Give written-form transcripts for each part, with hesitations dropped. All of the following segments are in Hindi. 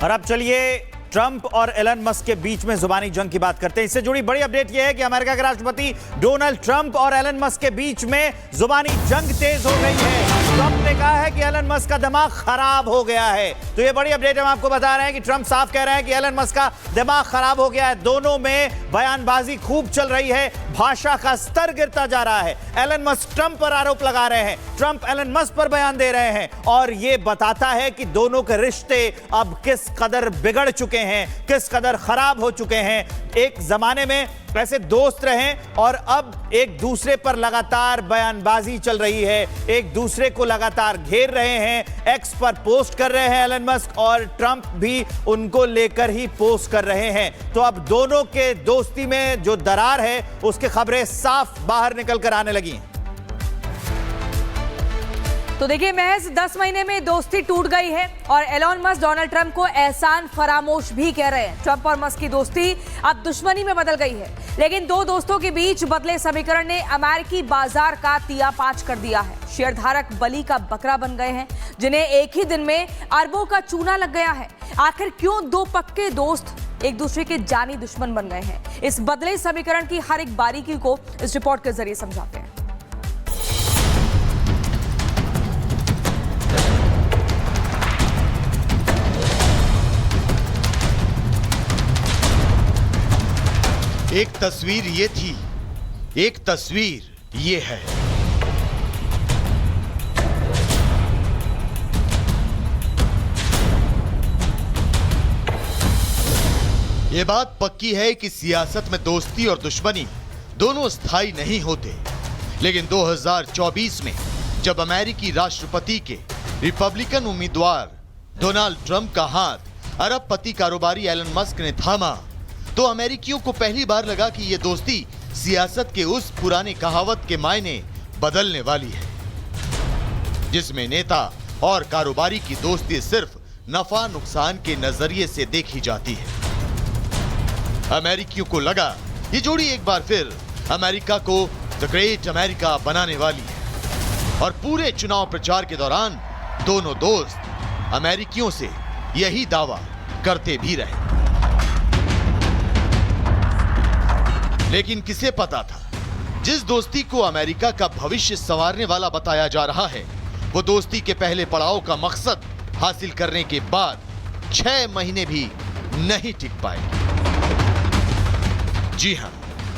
और अब चलिए ट्रंप और एलन मस्क के बीच में जुबानी जंग की बात करते हैं। इससे जुड़ी बड़ी अपडेट यह है कि अमेरिका के राष्ट्रपति डोनाल्ड ट्रंप और एलन मस्क के बीच में जुबानी जंग तेज हो गई है। ट्रंप ने कहा है कि एलन मस्क का दिमाग खराब हो गया है। तो ये बड़ी अपडेट हम आपको बता रहे हैं कि ट्रंप साफ कह रहे हैं कि एलन मस्क का दिमाग खराब हो गया है। दोनों में बयानबाजी खूब चल रही है, भाषा का स्तर गिरता जा रहा है। एलन मस्क ट्रंप पर आरोप लगा रहे हैं, ट्रंप एलन मस्क पर बयान दे रहे हैं, और यह बताता है कि दोनों के रिश्ते अब किस कदर बिगड़ चुके हैं, किस कदर खराब हो चुके हैं। एक जमाने में ऐसे दोस्त रहे और अब एक दूसरे पर लगातार बयानबाजी चल रही है, एक दूसरे को लगातार घेर रहे हैं। एक्स पर पोस्ट कर रहे हैं एलन मस्क और ट्रंप भी उनको लेकर ही पोस्ट कर रहे हैं। तो अब दोनों के दोस्ती में जो दरार है उसकी खबरें साफ बाहर निकल कर आने लगी हैं। तो देखिए, महज 10 महीने में दोस्ती टूट गई है और एलन मस्क डोनाल्ड ट्रंप को एहसान फरामोश भी कह रहे हैं। ट्रंप और मस्क की दोस्ती अब दुश्मनी में बदल गई है, लेकिन दो दोस्तों के बीच बदले समीकरण ने अमेरिकी बाजार का तियापाच कर दिया है। शेयरधारक बलि का बकरा बन गए हैं, जिन्हें एक ही दिन में अरबों का चूना लग गया है। आखिर क्यों दो पक्के दोस्त एक दूसरे के जानी दुश्मन बन गए हैं? इस बदले समीकरण की हर एक बारीकी को इस रिपोर्ट के जरिए समझाते हैं। एक तस्वीर ये थी, एक तस्वीर ये है। ये बात पक्की है कि सियासत में दोस्ती और दुश्मनी दोनों स्थायी नहीं होते, लेकिन 2024 में जब अमेरिकी राष्ट्रपति के रिपब्लिकन उम्मीदवार डोनाल्ड ट्रंप का हाथ अरबपति कारोबारी एलन मस्क ने थामा, तो अमेरिकियों को पहली बार लगा कि यह दोस्ती सियासत के उस पुराने कहावत के मायने बदलने वाली है, जिसमें नेता और कारोबारी की दोस्ती सिर्फ नफा नुकसान के नजरिए से देखी जाती है। अमेरिकियों को लगा ये जोड़ी एक बार फिर अमेरिका को द ग्रेट अमेरिका बनाने वाली है, और पूरे चुनाव प्रचार के दौरान दोनों दोस्त अमेरिकियों से यही दावा करते भी रहे। लेकिन किसे पता था, जिस दोस्ती को अमेरिका का भविष्य संवारने वाला बताया जा रहा है, वो दोस्ती के पहले पड़ाव का मकसद हासिल करने के बाद 6 महीने भी नहीं टिक पाए। जी हां,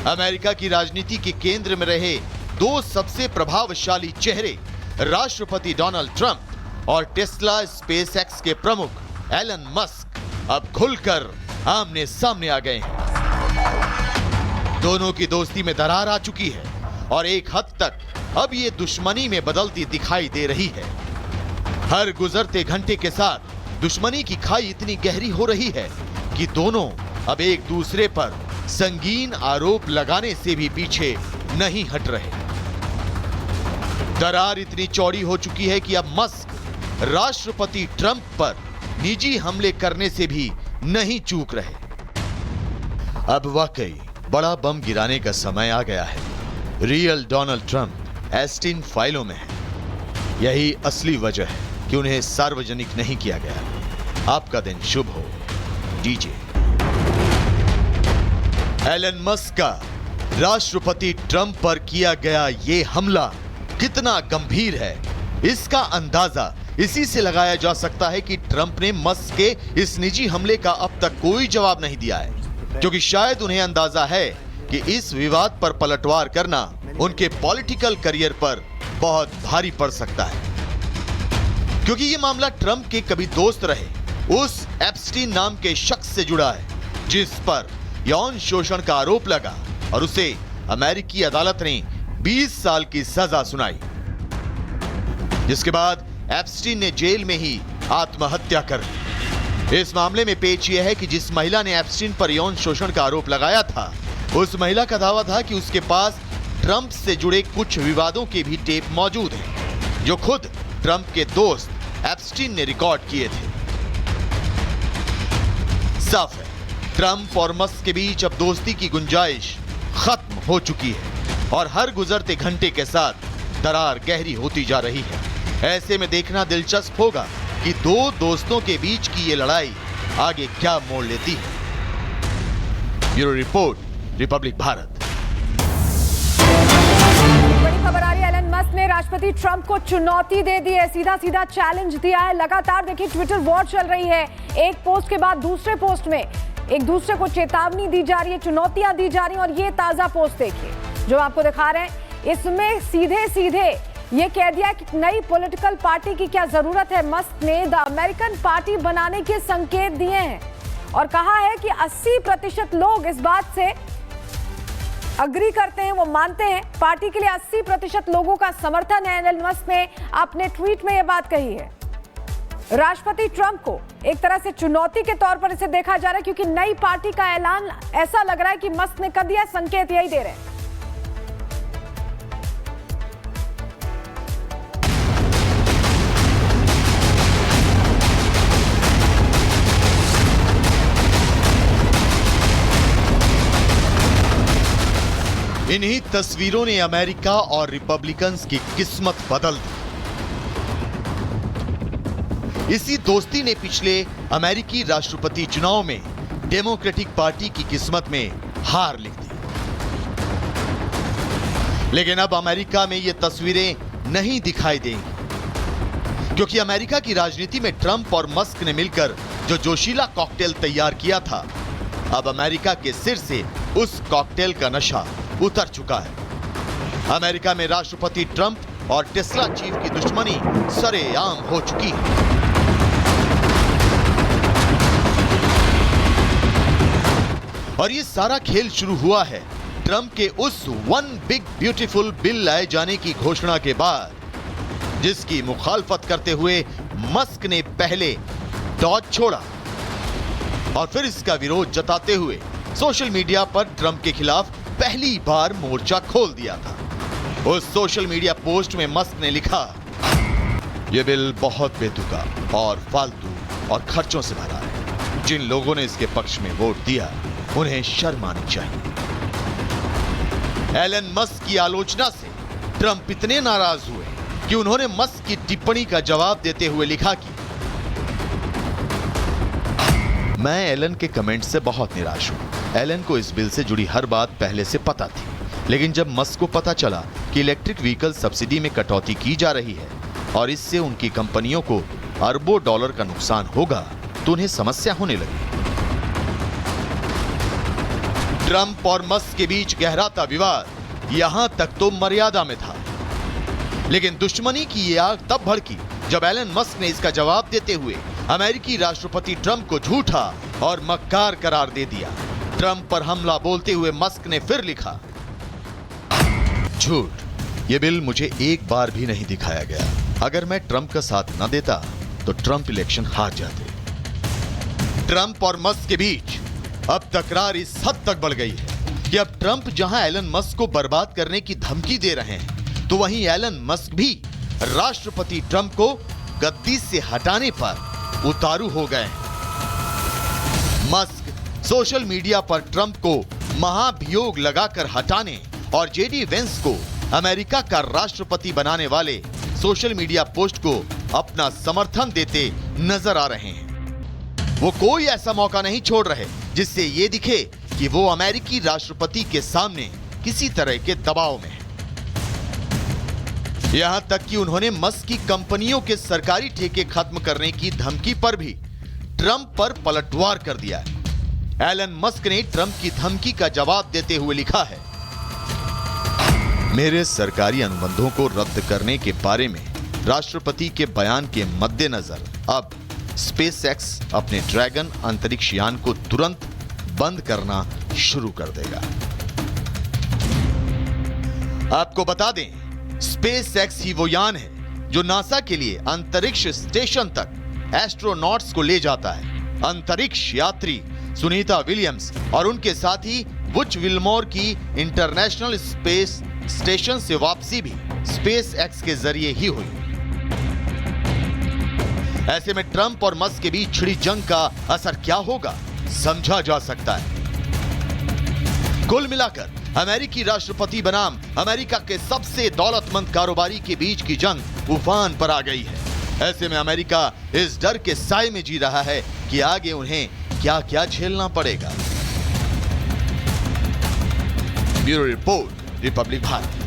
अमेरिका की राजनीति के केंद्र में रहे दो सबसे प्रभावशाली चेहरे, राष्ट्रपति डोनाल्ड ट्रंप और टेस्ला स्पेसएक्स के प्रमुख एलन मस्क, अब खुलकर आमने सामने आ गए हैं। दोनों की दोस्ती में दरार आ चुकी है और एक हद तक अब ये दुश्मनी में बदलती दिखाई दे रही है। हर गुजरते घंटे के साथ दुश्मनी की खाई इतनी गहरी हो रही है कि दोनों अब एक दूसरे पर संगीन आरोप लगाने से भी पीछे नहीं हट रहे। दरार इतनी चौड़ी हो चुकी है कि अब मस्क राष्ट्रपति ट्रंप पर निजी हमले करने से भी नहीं चूक रहे। अब वाकई बड़ा बम गिराने का समय आ गया है। रियल डोनाल्ड ट्रंप एस्टीन फाइलों में है। यही असली वजह है कि उन्हें सार्वजनिक नहीं किया गया। आपका दिन शुभ हो, डीजे। एलन मस्क का राष्ट्रपति ट्रंप पर किया गया ये हमला कितना गंभीर है, इसका अंदाजा इसी से लगाया जा सकता है कि ट्रंप ने मस्क के इस निजी हमले का अब तक कोई जवाब नहीं दिया है, क्योंकि शायद उन्हें अंदाजा है कि इस विवाद पर पलटवार करना उनके पॉलिटिकल करियर पर बहुत भारी पड़ सकता है, क्योंकि यह मामला ट्रंप के कभी दोस्त रहे उस एप्स्टीन नाम के शख्स से जुड़ा है, जिस पर यौन शोषण का आरोप लगा और उसे अमेरिकी अदालत ने 20 साल की सजा सुनाई, जिसके बाद एप्स्टीन ने जेल में ही आत्महत्या कर ली। इस मामले में पेच यह है कि जिस महिला ने एप्स्टीन पर यौन शोषण का आरोप लगाया था, उस महिला का दावा था कि उसके पास ट्रंप से जुड़े कुछ विवादों के भी टेप मौजूद हैं, जो खुद ट्रंप के दोस्त एप्स्टीन ने रिकॉर्ड किए थे। साफ है, ट्रंप और मस्क के बीच अब दोस्ती की गुंजाइश खत्म हो चुकी है और हर गुजरते घंटे के साथ दरार गहरी होती जा रही है। ऐसे में देखना दिलचस्प होगा कि दो दोस्तों के बीच की ये लड़ाई आगे क्या मोड़ लेती है। Bureau report, Republic Bharat. बड़ी खबर आ रही है, एलन मस्क ने राष्ट्रपति ट्रंप को चुनौती दे दी है, सीधा सीधा चैलेंज दिया है। लगातार देखिए ट्विटर वॉर चल रही है, एक पोस्ट के बाद दूसरे पोस्ट में एक दूसरे को चेतावनी दी जा रही है, चुनौतियां दी जा रही हैं। और ये ताजा पोस्ट देखिए जो आपको दिखा रहे हैं, इसमें सीधे सीधे ये कह दिया कि नई पॉलिटिकल पार्टी की क्या जरूरत है। मस्क ने द अमेरिकन पार्टी बनाने के संकेत दिए हैं और कहा है कि 80% लोग इस बात से अग्री करते हैं, वो मानते हैं पार्टी के लिए 80% लोगों का समर्थन है। एलन मस्क ने अपने ट्वीट में यह बात कही है। राष्ट्रपति ट्रंप को एक तरह से चुनौती के तौर पर इसे देखा जा रहा है, क्योंकि नई पार्टी का ऐलान ऐसा लग रहा है कि मस्क ने कर दिया, संकेत यही दे रहे हैं। इन्हीं तस्वीरों ने अमेरिका और रिपब्लिकन्स की किस्मत बदल दी। इसी दोस्ती ने पिछले अमेरिकी राष्ट्रपति चुनाव में डेमोक्रेटिक पार्टी की किस्मत में हार लिख दी। लेकिन अब अमेरिका में ये तस्वीरें नहीं दिखाई देंगी, क्योंकि अमेरिका की राजनीति में ट्रंप और मस्क ने मिलकर जो जोशीला कॉकटेल तैयार किया था, अब अमेरिका के सिर से उस कॉकटेल का नशा उतर चुका है। अमेरिका में राष्ट्रपति ट्रंप और टेस्ला चीफ की दुश्मनी सरेआम हो चुकी है। और ये सारा खेल शुरू हुआ है ट्रंप के उस वन बिग ब्यूटीफुल बिल लाए जाने की घोषणा के बाद, जिसकी मुखालफत करते हुए मस्क ने पहले डॉज छोड़ा और फिर इसका विरोध जताते हुए सोशल मीडिया पर ट्रंप के खिलाफ पहली बार मोर्चा खोल दिया था। उस सोशल मीडिया पोस्ट में मस्क ने लिखा, यह बिल बहुत बेतुका और फालतू और खर्चों से भरा है। जिन लोगों ने इसके पक्ष में वोट दिया उन्हें शर्म आनी चाहिए। एलन मस्क की आलोचना से ट्रंप इतने नाराज हुए कि उन्होंने मस्क की टिप्पणी का जवाब देते हुए लिखा कि मैं एलन के कमेंट से बहुत निराश हूं। एलन को इस बिल से जुड़ी हर बात पहले से पता थी, लेकिन जब मस्क को पता चला कि इलेक्ट्रिक व्हीकल सब्सिडी में कटौती की जा रही है और इससे उनकी कंपनियों को अरबों डॉलर का नुकसान होगा, तो उन्हें समस्या होने लगी। ट्रंप और मस्क के बीच गहराता विवाद यहां तक तो मर्यादा में था, लेकिन दुश्मनी की ये आग तब भड़की जब एलन मस्क ने इसका जवाब देते हुए अमेरिकी राष्ट्रपति ट्रंप को झूठा और मक्कार करार दे दिया। ट्रंप पर हमला बोलते हुए मस्क ने फिर लिखा, झूठ, यह बिल मुझे एक बार भी नहीं दिखाया गया। अगर मैं ट्रंप का साथ न देता तो ट्रंप इलेक्शन हार जाते। ट्रंप और मस्क के बीच अब तकरार इस हद तक बढ़ गई है कि अब ट्रंप जहां एलन मस्क को बर्बाद करने की धमकी दे रहे हैं, तो वहीं एलन मस्क भी राष्ट्रपति ट्रंप को गद्दी से हटाने पर उतारू हो गए हैं। मस्क सोशल मीडिया पर ट्रंप को महाभियोग लगाकर हटाने और जेडी वेंस को अमेरिका का राष्ट्रपति बनाने वाले सोशल मीडिया पोस्ट को अपना समर्थन देते नजर आ रहे हैं। वो कोई ऐसा मौका नहीं छोड़ रहे जिससे ये दिखे कि वो अमेरिकी राष्ट्रपति के सामने किसी तरह के दबाव में है। यहां तक कि उन्होंने मस्क की कंपनियों के सरकारी ठेके खत्म करने की धमकी पर भी ट्रंप पर पलटवार कर दिया है। एलन मस्क ने ट्रंप की धमकी का जवाब देते हुए लिखा है, मेरे सरकारी अनुबंधों को रद्द करने के बारे में राष्ट्रपति के बयान के मद्देनजर अब स्पेसएक्स अपने ड्रैगन अंतरिक्ष यान को तुरंत बंद करना शुरू कर देगा। आपको बता दें, स्पेसएक्स ही वो यान है जो नासा के लिए अंतरिक्ष स्टेशन तक एस्ट्रोनॉट्स को ले जाता है। अंतरिक्ष यात्री सुनीता विलियम्स और उनके साथी बुच विल्मोर की इंटरनेशनल स्पेस स्टेशन से वापसी भी स्पेसएक्स के जरिए ही हुई। ऐसे में ट्रंप और मस्क के बीच छिड़ी जंग का असर क्या होगा, समझा जा सकता है। कुल मिलाकर अमेरिकी राष्ट्रपति बनाम अमेरिका के सबसे दौलतमंद कारोबारी के बीच की जंग उफान पर आ गई है। ऐसे में अमेरिका इस डर के साए में जी रहा है कि आगे उन्हें क्या क्या झेलना पड़ेगा। Bureau report, Republic Bharat.